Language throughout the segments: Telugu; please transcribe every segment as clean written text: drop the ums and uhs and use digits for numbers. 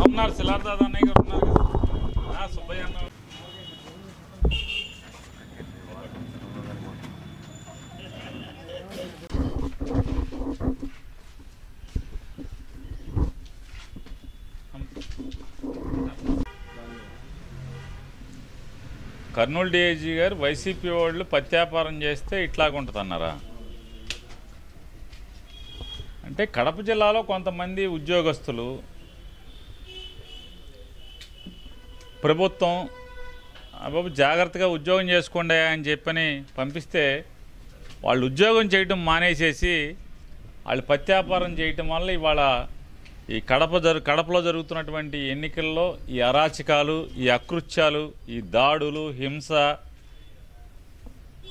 ఉన్నారు సిలార్ దాదా అన్నయ్య గారు ఉన్నారు కదా సుబ్బయ్య అన్న కర్నూలు డిఐజీ గారు వైసీపీ వాళ్ళు పత్యాపారం చేస్తే ఇట్లాగుంటుందన్నారా? అంటే కడప జిల్లాలో కొంతమంది ఉద్యోగస్తులు ప్రభుత్వం బాబు జాగ్రత్తగా ఉద్యోగం చేసుకోండి అని చెప్పని పంపిస్తే వాళ్ళు ఉద్యోగం చేయటం మానేసేసి వాళ్ళు పత్యాపారం చేయటం వల్ల ఇవాళ ఈ కడపలో జరుగుతున్నటువంటి ఎన్నికల్లో ఈ అరాచకాలు, ఈ అకృత్యాలు, ఈ దాడులు, హింస,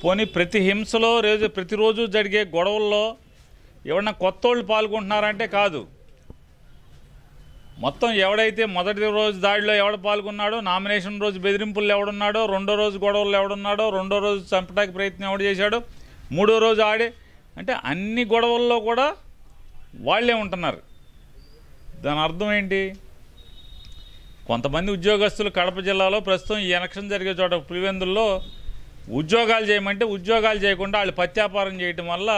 పోనీ ప్రతి హింసలో ప్రతిరోజు జరిగే గొడవల్లో ఎవరన్నా కొత్త వాళ్ళు పాల్గొంటున్నారంటే కాదు. మొత్తం ఎవడైతే మొదటి రోజు దాడిలో ఎవడు పాల్గొన్నాడో, నామినేషన్ రోజు బెదిరింపుల్లో ఎవడున్నాడో, రెండో రోజు గొడవల్లో ఎవడున్నాడో, రెండో రోజు చంపడానికి ప్రయత్నం ఎవడు చేశాడో, మూడో రోజు ఆడే అంటే అన్ని గొడవల్లో కూడా వాళ్ళే ఉంటున్నారు. దాని అర్థం ఏంటి? కొంతమంది ఉద్యోగస్తులు కడప జిల్లాలో ప్రస్తుతం ఈ ఎలక్షన్ జరిగే చోట పులివెందుల్లో ఉద్యోగాలు చేయమంటే ఉద్యోగాలు చేయకుండా వాళ్ళు పత్యాపారం చేయటం వల్ల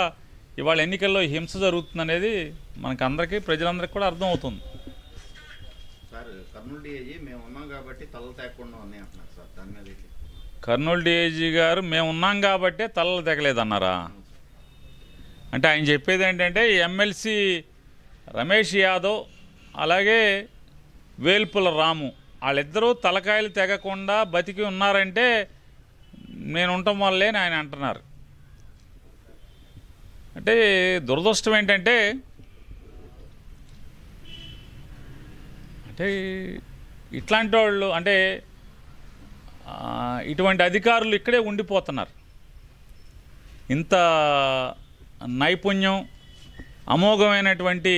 ఇవాళ ఎన్నికల్లో హింస జరుగుతుందనేది మనకు అందరికీ, ప్రజలందరికీ కూడా అర్థమవుతుంది. కర్నూలు డిఐజీ గారు మేము ఉన్నాం కాబట్టే తలలు తెగలేదన్నారా? అంటే ఆయన చెప్పేది ఏంటంటే ఎమ్మెల్సీ రమేష్ యాదవ్ అలాగే వేల్పుల రాము వాళ్ళిద్దరూ తలకాయలు తెగకుండా బతికి ఉన్నారంటే నేను ఉండటం వల్లే ఆయన అంటున్నారు. అంటే దురదృష్టం ఏంటంటే ఇట్లాంటి వాళ్ళు అంటే ఇటువంటి అధికారులు ఇక్కడే ఉండిపోతున్నారు. ఇంత నైపుణ్యం, అమోఘమైనటువంటి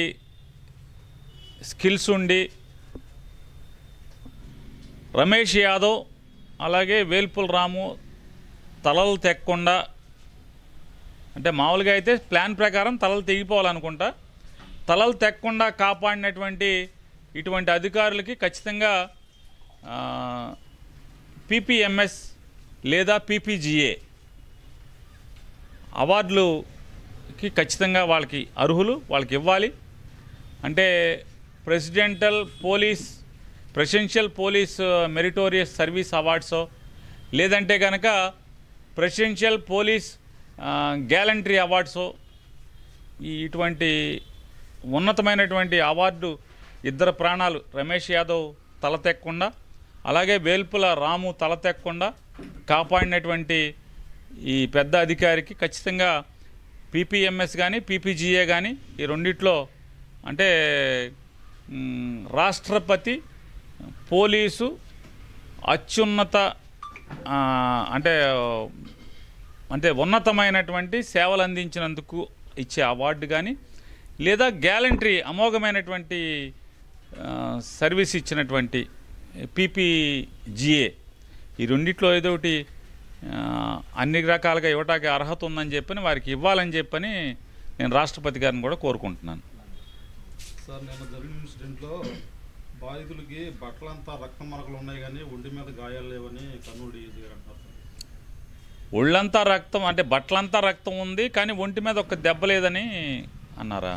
స్కిల్స్ ఉండి రమేష్ యాదవ్ అలాగే వేల్పుల రాము తలలు తెక్కకుండా, అంటే మామూలుగా అయితే ప్లాన్ ప్రకారం తలలు తెగిపోవాలనుకుంటా, తలలు తెక్కకుండా కాపాడినటువంటి ఇటువంటి అధికారులకి ఖచ్చితంగా పీపీఎంఎస్ లేదా పీపీజీఏ అవార్డులకి ఖచ్చితంగా వాళ్ళకి అర్హులు, వాళ్ళకి ఇవ్వాలి. అంటే ప్రెసిడెన్షియల్ పోలీస్ మెరిటోరియస్ సర్వీస్ అవార్డ్సో లేదంటే కనుక ప్రెసిడెన్షియల్ పోలీస్ గ్యాలంటరీ అవార్డ్సో ఇటువంటి ఉన్నతమైనటువంటి అవార్డు ఇద్దరు ప్రాణాలు రమేష్ యాదవ్ తల తెక్కకుండా అలాగే వేల్పుల రాము తల తెక్కకుండా కాపాడినటువంటి ఈ పెద్ద అధికారికి ఖచ్చితంగా పీపీఎంఎస్ కానీ పీపీజీఏ కానీ ఈ రెండిట్లో అంటే రాష్ట్రపతి పోలీసు అత్యున్నత అంటే ఉన్నతమైనటువంటి సేవలు అందించినందుకు ఇచ్చే అవార్డు కానీ లేదా గ్యాలంటరీ అమోఘమైనటువంటి సర్వీస్ ఇచ్చినటువంటి పీపీజీఏ ఈ రెండిట్లో ఏదో ఒకటి అన్ని రకాలుగా ఇవ్వటానికి అర్హత ఉందని చెప్పని వారికి ఇవ్వాలని చెప్పని నేను రాష్ట్రపతి గారిని కూడా కోరుకుంటున్నాను. సార్, నేను జరిగిన ఇన్సిడెంట్లో బాధితులకి బట్టలంతా రక్తం మరకలు ఉన్నాయి కానీ ఒంటి మీద గాయాలు లేవని కర్నూలు డీజీ గారు అంటారు. ఒళ్ళంతా రక్తం అంటే బట్టలంతా రక్తం ఉంది కానీ ఒంటి మీద ఒక్క దెబ్బ లేదని అన్నారా?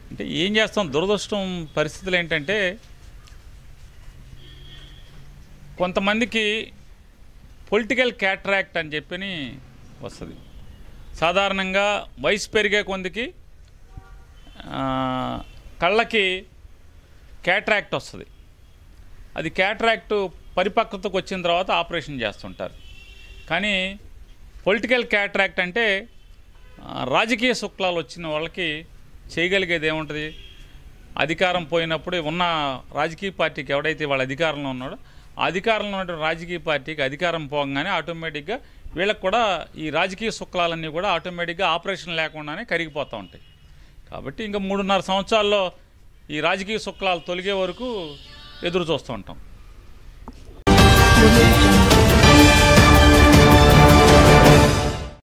అంటే ఏం చేస్తాం, దురదృష్టం పరిస్థితులు ఏంటంటే కొంతమందికి పొలిటికల్ క్యాటరాక్ట్ అని చెప్పని వస్తుంది. సాధారణంగా వయసు పెరిగే కొందికి కళ్ళకి క్యాటరాక్ట్ వస్తుంది. అది క్యాటరాక్ట్ పరిపక్వతకు వచ్చిన తర్వాత ఆపరేషన్ చేస్తుంటారు. కానీ పొలిటికల్ క్యాటరాక్ట్ అంటే రాజకీయ శుక్లాలు వచ్చిన వాళ్ళకి చేయగలిగేది ఏముంటుంది? అధికారం పోయినప్పుడు ఉన్న రాజకీయ పార్టీకి ఎవడైతే వాళ్ళ అధికారంలో ఉన్నాడో ఆ అధికారంలో ఉన్నటువంటి రాజకీయ పార్టీకి అధికారం పోగానే ఆటోమేటిక్గా వీళ్ళకి కూడా ఈ రాజకీయ శుక్లాలన్నీ కూడా ఆటోమేటిక్గా ఆపరేషన్ లేకుండానే కరిగిపోతూ ఉంటాయి. కాబట్టి ఇంకా 3.5 సంవత్సరాల్లో ఈ రాజకీయ శుక్లాలు తొలగే వరకు ఎదురు చూస్తూ ఉంటాం.